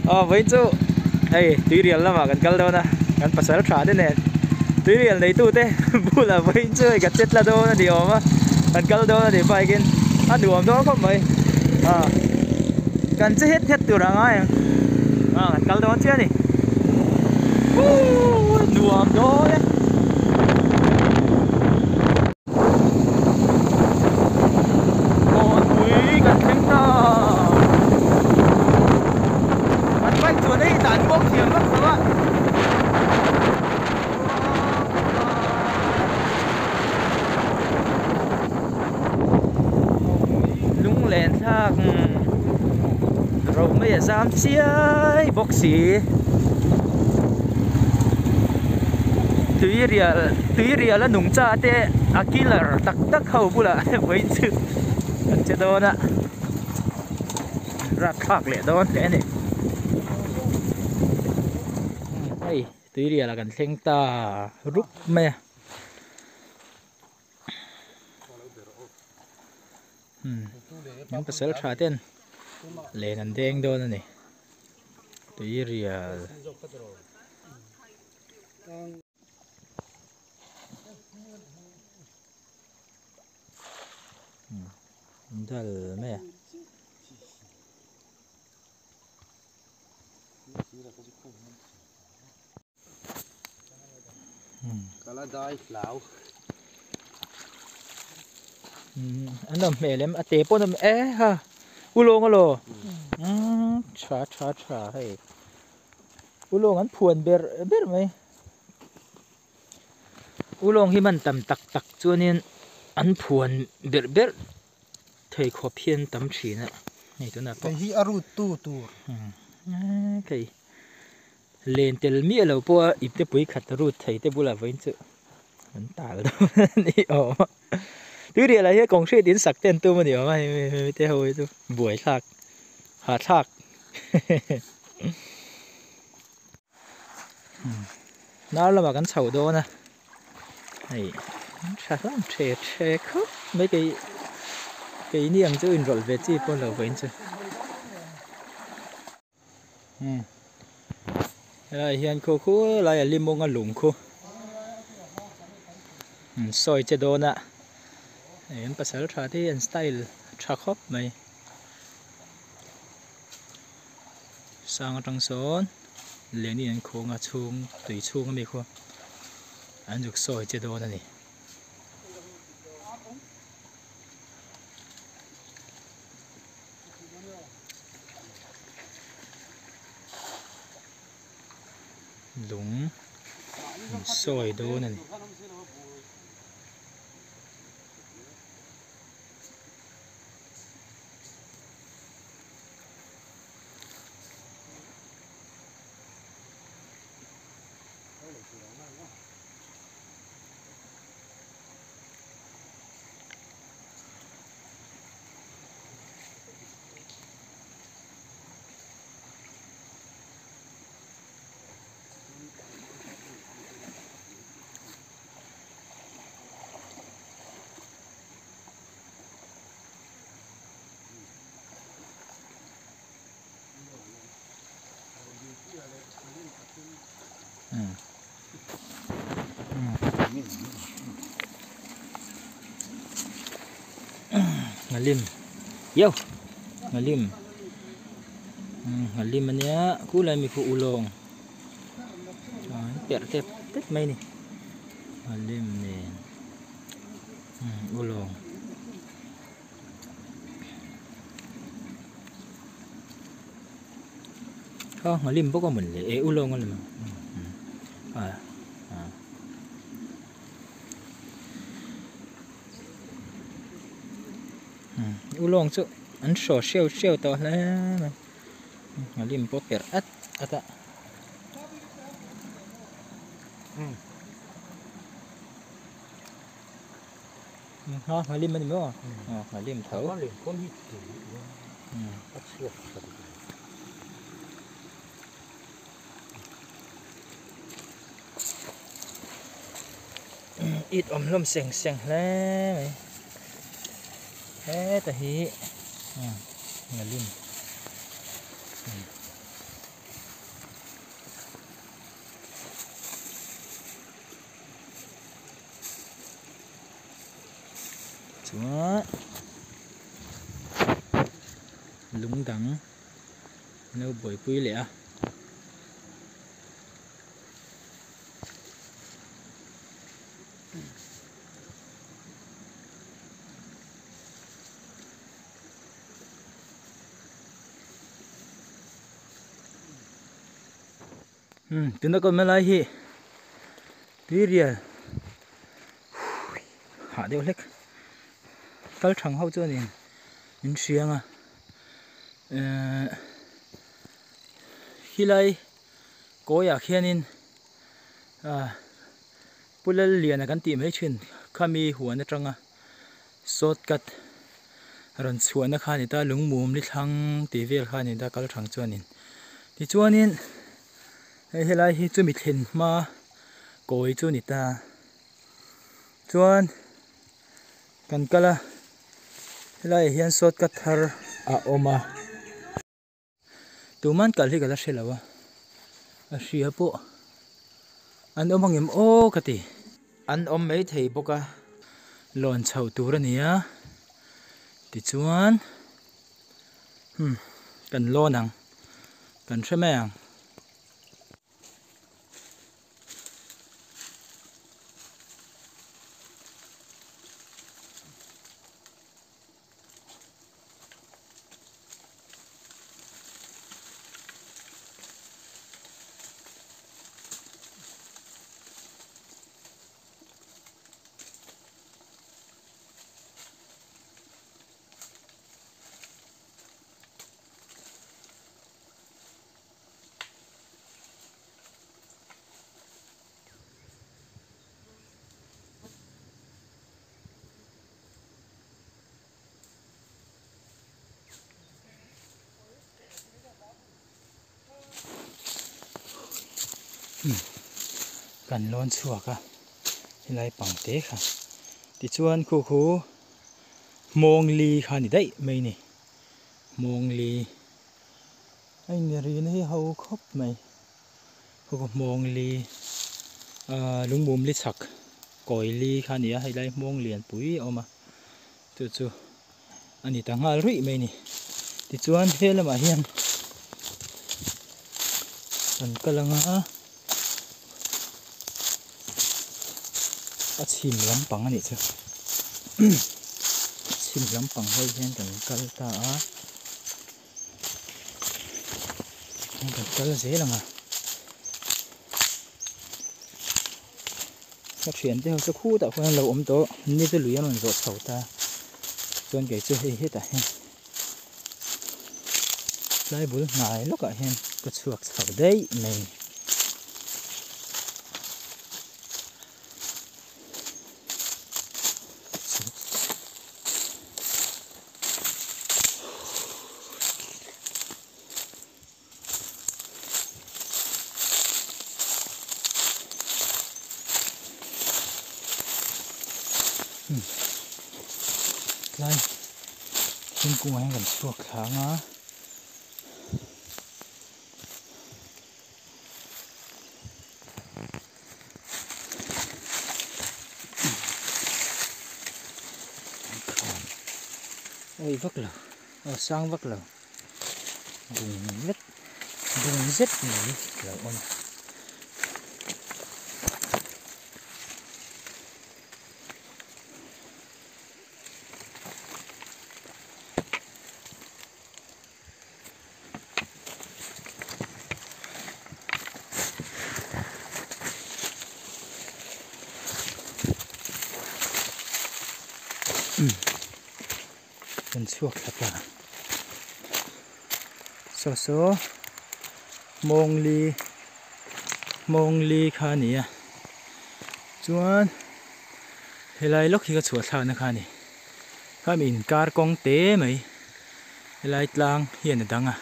với chú hey tuy riêng là mà gần câu đâu nè gần pasal trả thế này tuy riêng lấy tu thế bu là với chú gần chết là đâu là điều mà gần câu đâu là để phải cái ăn đùm đó không vậy gần chết hết từ đó ngay gần câu đó chưa này đùm đó đấy lên thác rồi mới dám chia bốc xì tuy rìa là nung cha te akila tak tak khâu bula với chữ chế đó nè ra khác lệ đó thế này đây tuy rìa là gần theng ta rút me những cái sợi trả tiền lên anh đen đó này tuy rìa dal me Kala dai lao anh làm mẹ làm ate po làm ha ulong alo cha hay ulong anh phuan ber mày ulong hi man tam tak cho nên anh phuan ber thầy khó phiền tấm chỉ nè này tôi nói cái hi aru tu cái lên tel mi lâu po ít te bui khát rút thầy te bula với chữ anh tả đâu đi thứ điều là cái công sự đến sạc tiền tôi mà điều mà thế hồi tôi buổi sạc hạt sạc nó là mà cái sầu đó nè này sạc lắm che khớp mấy cái niềng chứ rồi về chi con là với chứ rồi hiện cô lại lim mông ăn lủng cô soi chế đồ nè em pasal trả thì anh style trả khớp mày sang trong số liền đi anh khô ngã chung tùy chung mày khô anh được soi chế đồ này lủng soi đồ này ngalim yo ngalim ngalim nya kulai mi fu ulong tiar tep tet mai ni ngalim ni ulong ngalim pokok mình le ulong ngalim ulong chu an so sheo to la ngalim poker ata ngalim mình mo ngalim thấu ít lom seng le tahi ngalim chúa lúng đắng nấu bồi bùi lẻ tụi nó còn mới lại hi tí rìa hạ đều lek tal thằng hậu cho nên in xiang à khi lại có ya khian in pulal lian kan ti mai thin khami huan atanga shortcut ron chuan kha ni ta lungmum ni thlang ti vel kha ni ta kal thang chuanin ti chuanin helai hi chu mi thlen ma koi chu ni ta chuan kan kala helai hian shortcut thar a oma tuman kal hi kala shelawa a hria po an omangem o kati an om mai thei boka lon chho tur ania ti chuan kan lonang kan hremeang kan lon chuaka hilai pangte kha ti chuan khu khu mong li kha ni dai mai ni mong li ai ni ri ni ho khop mai khu mong li lungmum li chak koi li kha ni a hilai mong lian pui oma chu chu ani ta ngal rui mai ni ti chuan helama hian an kalanga a chim lampang ani chu chim lampang hoi hian kan kal ta a kan kal zelanga ka thian te ho chu khu ta khuan lo om to ni te luyan on zo chho ta chuan ke chu hi ta hen lai bul ngai loka hen ka chuak chho dei nei lai xin cung anh gần chuộc kháng á ôi vất lờ sang vất lờ vùng rất này là ôn cần chuộc thật là số mong ly kha nè chuan helai lúc khi có chuột thao nó kha nè kha mình car công tế mấy helai tlang hiện ở đằng à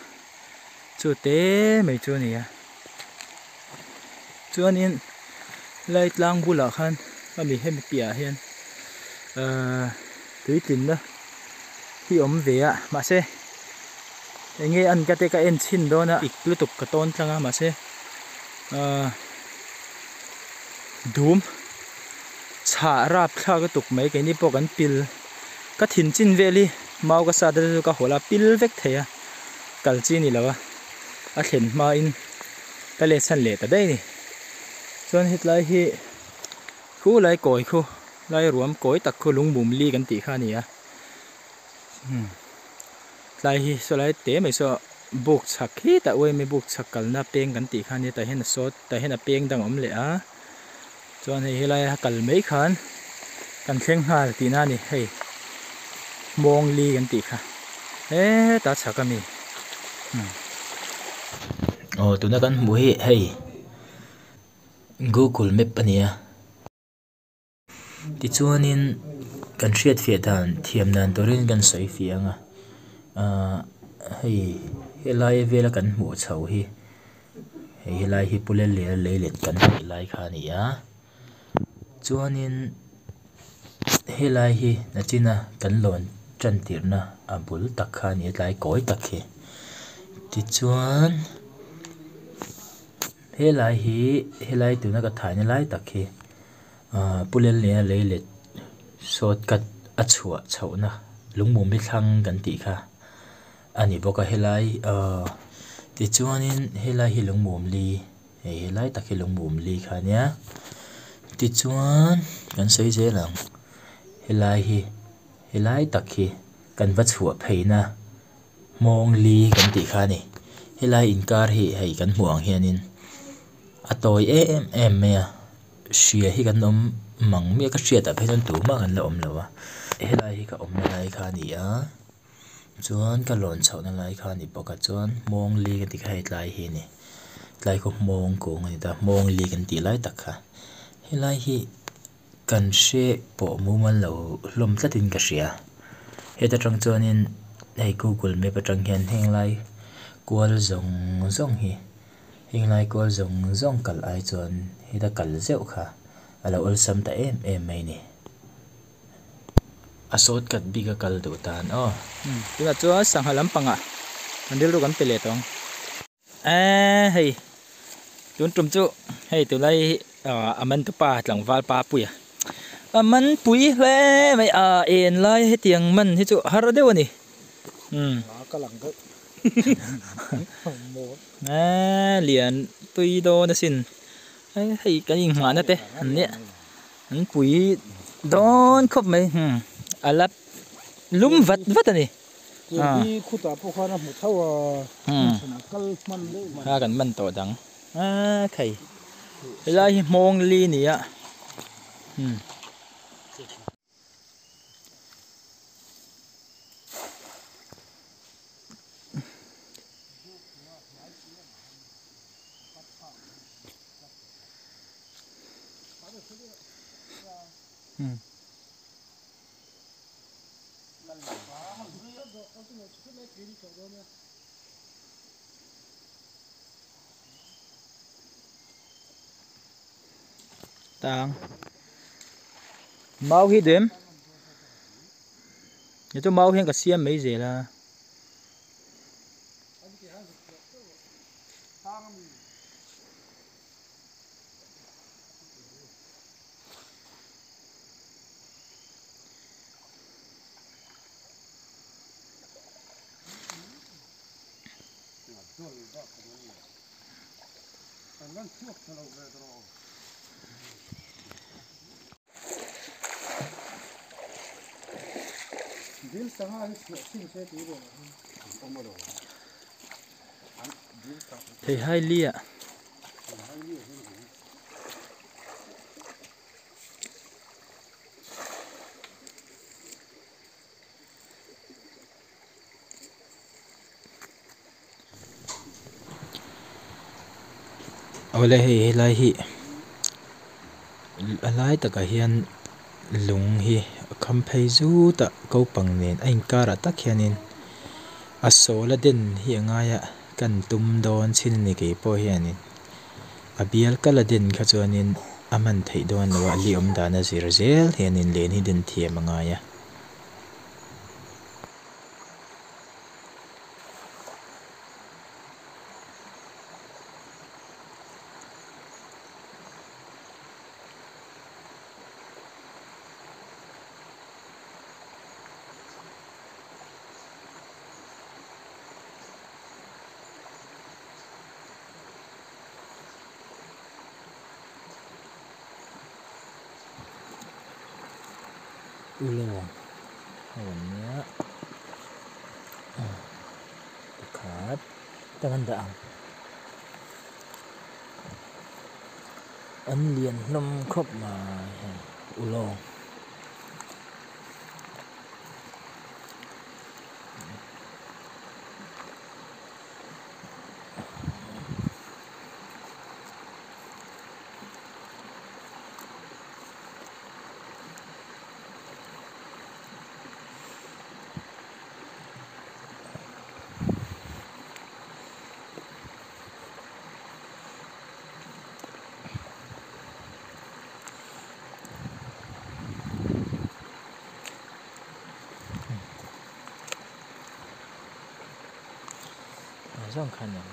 chuột tế mấy chuột nè chuan in helai tlang bula khan kha mình hem pia hiền tùy tin đó khi về à mà sẽ nghe ăn cái cái en chin đó na iklu tuk ka ton tanga mà sẽ dum cha rap kha ka tuk mai cái ni pok an pil cái thìn chín về đi mau cái sao đó cái hồ là pil vek thế à cái chi này là à thìn mà in cái lệ sân lệ tại đây nè cho nên hết lại hi khu lại cối khu lại ruộng cối tắc khu lúng bùm liกันตีข้านี่อ่ะlại hi số lại té mấy số buộc chặt khi tại ơi mấy buộc chặt cái na pengกันตีข้านี่tại hiện là số tại hiện là peng đang ôm lệ à cho nên hi lại cái mấy khánกันเข่งหาตีน่านี่ให้มองลีกันตีค่ะตาฉากก็มีโอ้ตัวนั้นกันบุ้ยให้ Google Map ปะเนี่ยที่ชวนนินกันเชียดเฟียดานเทียมนันตัวเรื่องกันใส่เฟียงให้ไล่เวลากันหมู่เฉาให้ไล่ฮิปุเลเลียเลยเล็ดกันให้ไล่ขานี่ชวนนินให้ไล่ฮินั่นจีน่ะกันหล่นจันทิร์นะบุลตักขานี่ไล่ก้อยตักที่ชวนให้ไล่ตัวนั้นก็ถ่ายในไล่ตักปุเลเลียเลยเล็ดสดกัดอัดชัวเฉานะลุงมุมไม่ทังกันตีค่ะอันนี้บอกว่าให้ไล่ที่ชวนนินให้ไล่ฮิลุงมุมลีให้ไล่ตักฮิลุงมุมลีค่ะเนี่ยที่ชวนกันใส่เจลังให้ไล่ตักฮิกันวัดหัวเพยนะมองลีกันตีค่ะนี่ให้ไล่อินการให้กันห่วงเฮียนินอะตัวเอ็มเมียเชียให้กันนมมังเมียก็เชียแต่เพยจนตัวมากกันละอมแล้ววะให้ไล่ก็อมไล่ค่ะนี่จวนก็หล่นเฉาในไล่ค่ะนี่บอกกันจวนมองลีกันตีค่ะให้ไล่เฮนี่ไล่ก็มองโกงนี่แต่มองลีกันตีไล่ตักค่ะให้ไล่กันเช่ปอมูมันเราลมตัดดินกระเสียเหตุจังจวนินใน Google ไม่ประจังเห็นเฮงไลกวลซงเฮงไลกวลซงกัลไอจวนเหตุกัลเจ้าค่ะเราอุลซัมแต่ไม่นี่อาสดกัดบิกกัลดูตานตัวจวนสังหลัมปังมันเดือดกันเปลี่ยตองเฮ้ยจวนจุ่มจุให้ตัวไรมันตัวป่าหลังวาลป่าปุยมันปุยเลยไม่เอ็นไล่ให้เตียงมันให้จุฮาร์เดวนี่ก็หลังก็เหรียญปุยโดนสินให้กันยิงหมานะเต้อันเนี้ยอันปุยโดนครบไหมอะไรลุ่มวัดอันนี้มีคู่ตาพวกเขานะหมดเท่าชนะก็มันเลยถ้ากันมันต่อดังใครเวลามองลีนี่ต่างเมาฮิเดมนี่ตัวเมาเห็นกับเสียมไม่เจล่ะเฮ้ยไฮเลียเอาเลยไล่ฮิไล่ตะกะเฮียนลุงฮิคำเพยจูตะเขาปังเนินไอ้การะตะเขียนินอโศละเด่นเฮียง่ายกันตุมโดนชินนิกิโปเฮียนินอเบียลกะละเด่นขจวนินอามันไทยโดนว่าลิอมดานาซิรเซลเฮียนินเลนฮิเดนเทียมง่าย ulongวันนี้ขาดตั้งด่างอันเลียนนมครบมาอุลองสำคัญอย่าง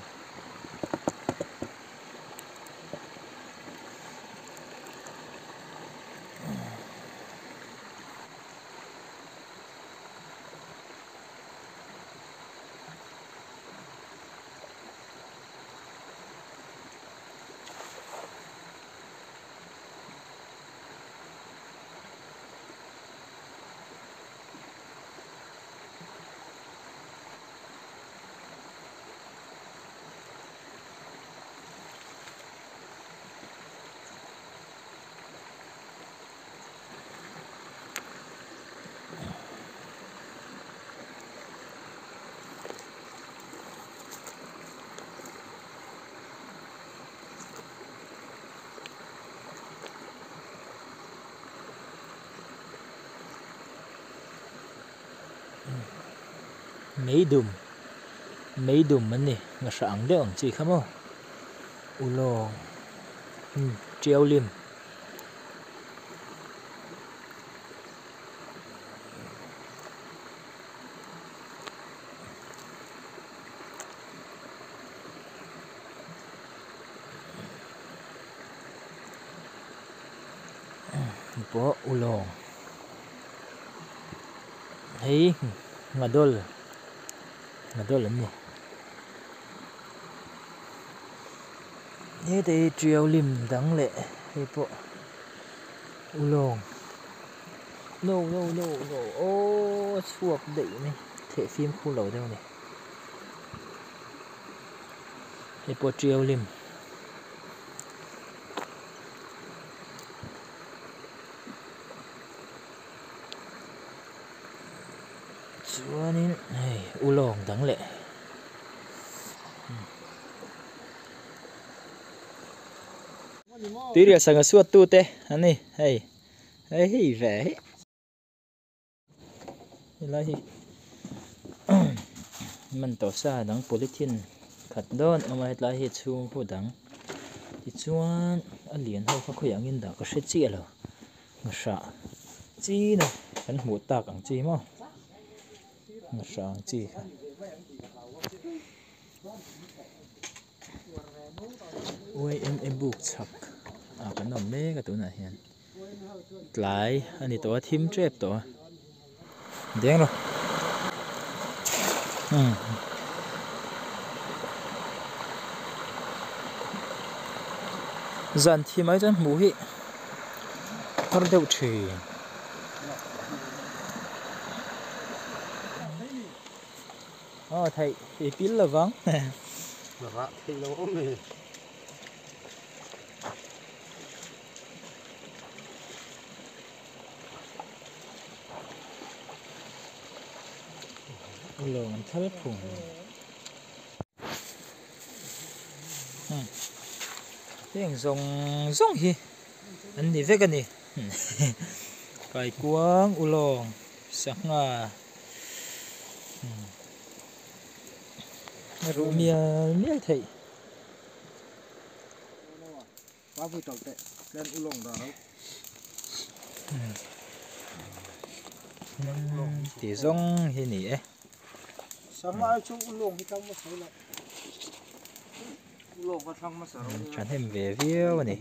mấy đùm mình nè ngã sáng đấy ông chị không không ulo treo lim bỏ ulo thấy ngã đôi lắm nè thế thì treo lim đắng lệ thì bộ ulong no ô suộc đẩy này thể phim khu lẩu đâu này thì bộ treo lim chúa nên này ulong đắng lệ tí điều sang suốt tu tê anh này hay hay vẻ là gì mình tổ sa đắng polythene khát đón ông ấy lại hết chung phụ đắng thì chuan anh liền hơi khó khăn in đó có sẽ chia rồi mà sợ chi này anh mua tạc ăn chi mà sợ chi ôi em buộc chặt cái nòng mê cái tụi này hiện lại anh ấy tổ thím trép tổ đen rồi dần thì mấy chân mũ hi không đâu chỉ thầy thì pin là vắng là thì lâu này lồng thất phùng tiếng rong hi anh đi về cái này cái quang ulong sáng à rượu miếng thầy quá vui trò tệ lên ulong đó thì rong hi nỉ sáng mai chú ulong thì trong một số lại ulong có trong một số chẳng thêm về view này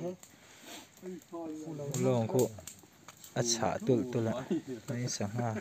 ulong cô à chả tụi lại này sáng à